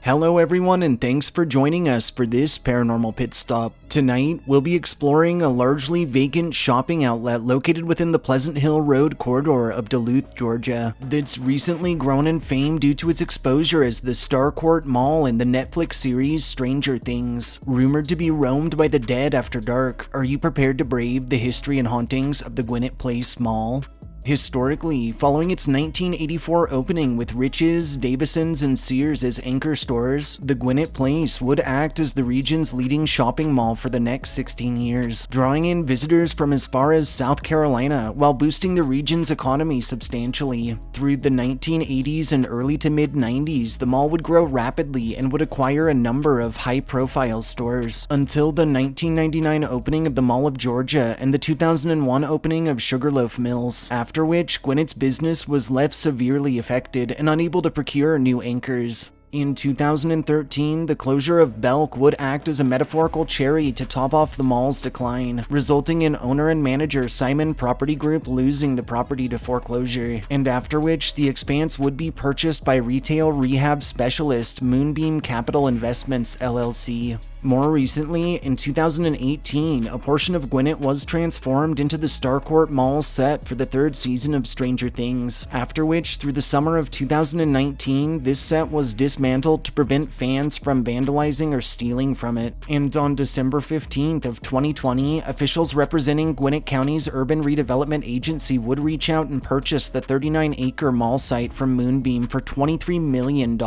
Hello everyone, and thanks for joining us for this paranormal pit stop. Tonight, we'll be exploring a largely vacant shopping outlet located within the Pleasant Hill Road corridor of Duluth, Georgia, that's recently grown in fame due to its exposure as the Starcourt Mall in the Netflix series Stranger Things. Rumored to be roamed by the dead after dark, are you prepared to brave the history and hauntings of the Gwinnett Place Mall? Historically, following its 1984 opening with Rich's, Davison's, and Sears as anchor stores, the Gwinnett Place would act as the region's leading shopping mall for the next 16 years, drawing in visitors from as far as South Carolina while boosting the region's economy substantially. Through the 1980s and early to mid-90s, the mall would grow rapidly and would acquire a number of high-profile stores, until the 1999 opening of the Mall of Georgia and the 2001 opening of Sugarloaf Mills, after which Gwinnett's business was left severely affected and unable to procure new anchors. In 2013, the closure of Belk would act as a metaphorical cherry to top off the mall's decline, resulting in owner and manager Simon Property Group losing the property to foreclosure, and after which the expanse would be purchased by retail rehab specialist Moonbeam Capital Investments LLC. More recently, in 2018, a portion of Gwinnett was transformed into the Starcourt Mall set for the third season of Stranger Things, after which, through the summer of 2019, this set was dismantled to prevent fans from vandalizing or stealing from it. And on December 15th of 2020, officials representing Gwinnett County's Urban Redevelopment Agency would reach out and purchase the 39-acre mall site from Moonbeam for $23 million.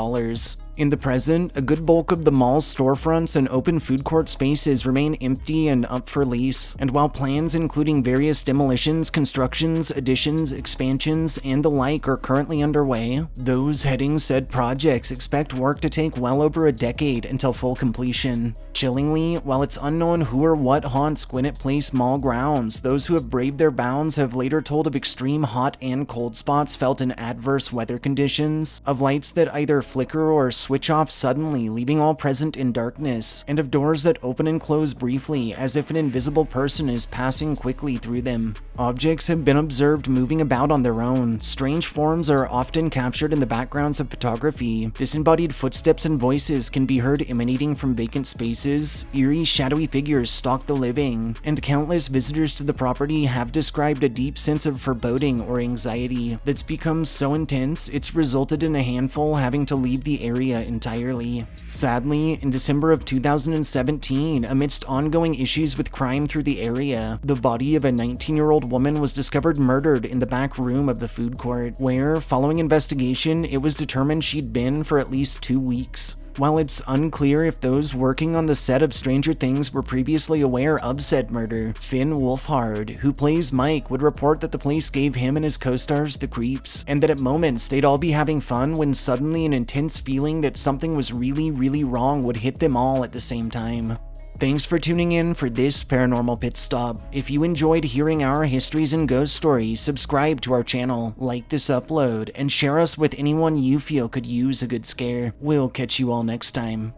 In the present, a good bulk of the mall's storefronts and open food court spaces remain empty and up for lease, and while plans including various demolitions, constructions, additions, expansions, and the like are currently underway, those heading said projects expect work to take well over a decade until full completion. Chillingly, while it's unknown who or what haunts Gwinnett Place Mall grounds, those who have braved their bounds have later told of extreme hot and cold spots felt in adverse weather conditions, of lights that either flicker or switch off suddenly, leaving all present in darkness, and of doors that open and close briefly as if an invisible person is passing quickly through them. Objects have been observed moving about on their own. Strange forms are often captured in the backgrounds of photography. Disembodied footsteps and voices can be heard emanating from vacant spaces. Eerie, shadowy figures stalk the living, and countless visitors to the property have described a deep sense of foreboding or anxiety that's become so intense it's resulted in a handful having to leave the area entirely. Sadly, in December of 2017, amidst ongoing issues with crime through the area, the body of a 19-year-old woman was discovered murdered in the back room of the food court, where, following investigation, it was determined she'd been for at least 2 weeks. While it's unclear if those working on the set of Stranger Things were previously aware of said murder, Finn Wolfhard, who plays Mike, would report that the place gave him and his co-stars the creeps, and that at moments they'd all be having fun when suddenly an intense feeling that something was really wrong would hit them all at the same time. Thanks for tuning in for this paranormal pit stop. If you enjoyed hearing our histories and ghost stories, subscribe to our channel, like this upload, and share us with anyone you feel could use a good scare. We'll catch you all next time.